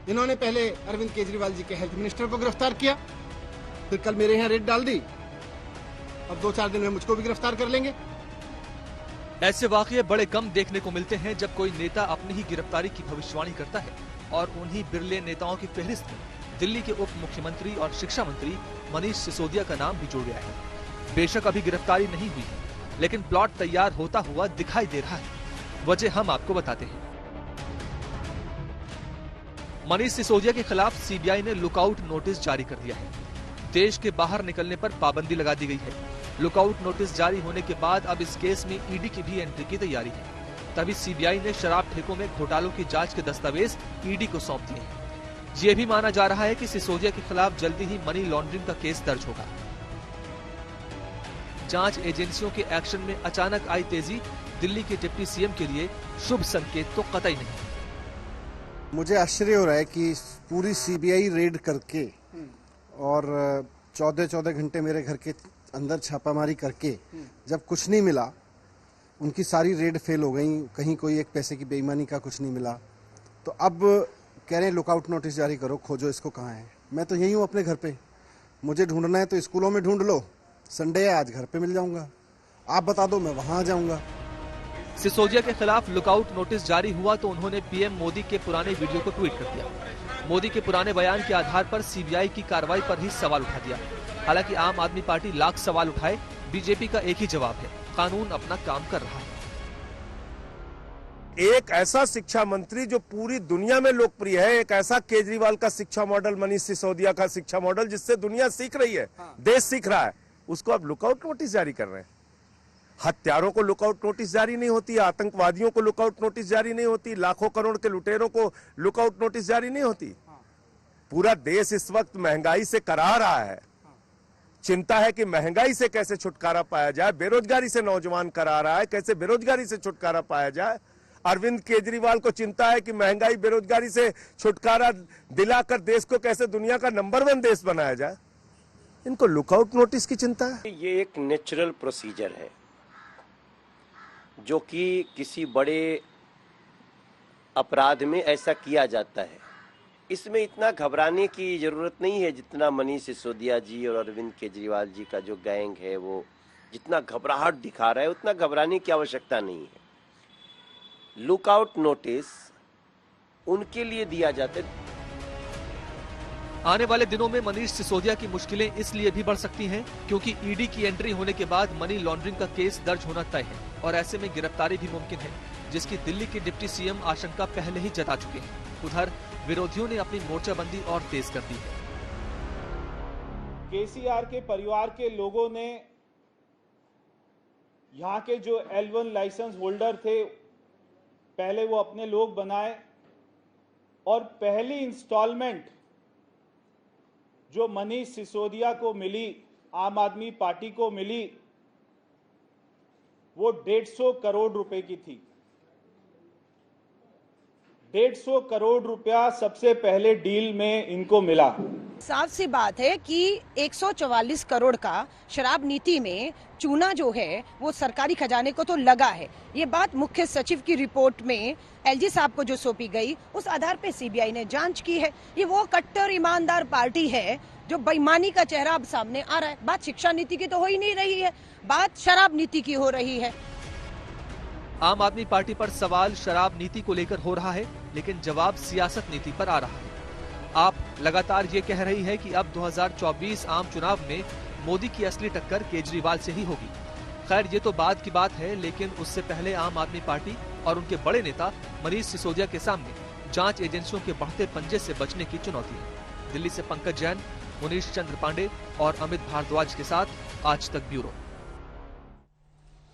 इन्होंने पहले अरविंद केजरीवाल जी के हेल्थ मिनिस्टर को गिरफ्तार किया, फिर कल मेरे यहाँ रेड डाल दी, अब 2-4 दिन में मुझको भी गिरफ्तार कर लेंगे। ऐसे वाकये बड़े कम देखने को मिलते हैं जब कोई नेता अपनी ही गिरफ्तारी की भविष्यवाणी करता है, और उन्हीं बिरले नेताओं की फहरिस्त में दिल्ली के उप मुख्यमंत्री और शिक्षा मंत्री मनीष सिसोदिया का नाम भी जुड़ गया है। बेशक अभी गिरफ्तारी नहीं हुई है, लेकिन प्लॉट तैयार होता हुआ दिखाई दे रहा है। वजह हम आपको बताते हैं। मनीष सिसोदिया के खिलाफ सीबीआई ने लुकआउट नोटिस जारी कर दिया है। देश के बाहर निकलने पर पाबंदी लगा दी गई है। लुकआउट नोटिस जारी होने के बाद अब इस केस में ईडी की भी एंट्री की तैयारी है। तभी सीबीआई ने शराब ठेकों में घोटालों की जांच के दस्तावेज ईडी को सौंप दिए हैं। ये भी माना जा रहा है कि सिसोदिया के खिलाफ जल्दी ही मनी लॉन्ड्रिंग का केस दर्ज होगा। जांच एजेंसियों के एक्शन में अचानक आई तेजी दिल्ली के डिप्टी सीएम के लिए शुभ संकेत तो कतई नहीं। मुझे आश्चर्य हो रहा है कि पूरी सीबीआई रेड करके और 14 घंटे मेरे घर के अंदर छापामारी करके जब कुछ नहीं मिला, उनकी सारी रेड फेल हो गई, कहीं कोई एक पैसे की बेईमानी का कुछ नहीं मिला, तो अब कह रहे हैं लुकआउट नोटिस जारी करो, खोजो इसको कहाँ है। मैं तो यही हूँ अपने घर पे, मुझे ढूंढना है तो स्कूलों में ढूंढ लो, संडे है आज घर पे मिल जाऊंगा, आप बता दो मैं वहां आ जाऊंगा। सिसोदिया के खिलाफ लुकआउट नोटिस जारी हुआ तो उन्होंने पीएम मोदी के पुराने वीडियो को ट्वीट कर दिया। मोदी के पुराने बयान के आधार पर सीबीआई की कार्रवाई पर ही सवाल उठा दिया। हालांकि आम आदमी पार्टी लाख सवाल उठाए, बीजेपी का एक ही जवाब है, कानून अपना काम कर रहा है। एक ऐसा शिक्षा मंत्री जो पूरी दुनिया में लोकप्रिय है, एक ऐसा केजरीवाल का शिक्षा मॉडल, मनीष सिसोदिया का शिक्षा मॉडल जिससे दुनिया सीख रही है, देश सीख रहा है, उसको अब लुकआउट नोटिस जारी कर रहे हैं। हत्यारों को लुकआउट नोटिस जारी नहीं होती, आतंकवादियों को लुकआउट नोटिस जारी नहीं होती, लाखों करोड़ के लुटेरों को लुकआउट नोटिस जारी नहीं होती। पूरा देश इस वक्त महंगाई से करा रहा है, चिंता है कि महंगाई से कैसे छुटकारा पाया जाए, बेरोजगारी से नौजवान करा रहा है, कैसे बेरोजगारी से छुटकारा पाया जाए। अरविंद केजरीवाल को चिंता है कि महंगाई बेरोजगारी से छुटकारा दिलाकर देश को कैसे दुनिया का नंबर 1 देश बनाया जाए। इनको लुकआउट नोटिस की चिंता है। ये एक नेचुरल प्रोसीजर है जो कि किसी बड़े अपराध में ऐसा किया जाता है। इसमें इतना घबराने की जरूरत नहीं है जितना मनीष सिसोदिया जी और अरविंद केजरीवाल जी का जो गैंग है वो जितना घबराहट दिखा रहा है, उतना घबराने की आवश्यकता नहीं है। लुकआउट नोटिस उनके लिए दिया जाता है। आने वाले दिनों में मनीष सिसोदिया की मुश्किलें इसलिए भी बढ़ सकती हैं क्योंकि ईडी की एंट्री होने के बाद मनी लॉन्ड्रिंग का केस दर्ज होना तय है और ऐसे में गिरफ्तारी भी मुमकिन है, जिसकी दिल्ली के डिप्टी सीएम आशंका पहले ही जता चुके हैं। उधर विरोधियों ने अपनी मोर्चाबंदी और तेज कर दी है। केसीआर के परिवार के लोगों ने यहाँ के जो L1 लाइसेंस होल्डर थे, पहले वो अपने लोग बनाए और पहली इंस्टॉलमेंट जो मनीष सिसोदिया को मिली, आम आदमी पार्टी को मिली, वो 150 करोड़ रुपए की थी। 150 करोड़ रुपया सबसे पहले डील में इनको मिला। साफ सी बात है कि 144 करोड़ का शराब नीति में चूना जो है वो सरकारी खजाने को तो लगा है। ये बात मुख्य सचिव की रिपोर्ट में एलजी साहब को जो सौंपी गई, उस आधार पे सीबीआई ने जांच की है। ये वो कट्टर ईमानदार पार्टी है जो बेईमानी का चेहरा अब सामने आ रहा है। बात शिक्षा नीति की तो हो ही नहीं रही है, बात शराब नीति की हो रही है। आम आदमी पार्टी पर सवाल शराब नीति को लेकर हो रहा है, लेकिन जवाब सियासत नीति पर आ रहा है। आप लगातार ये कह रही है कि अब 2024 आम चुनाव में मोदी की असली टक्कर केजरीवाल से ही होगी। खैर ये तो बाद की बात है, लेकिन उससे पहले आम आदमी पार्टी और उनके बड़े नेता मनीष सिसोदिया के सामने जांच एजेंसियों के बढ़ते पंजे से बचने की चुनौती है। दिल्ली से पंकज जैन, मुनीश चंद्र पांडे और अमित भारद्वाज के साथ आज तक ब्यूरो।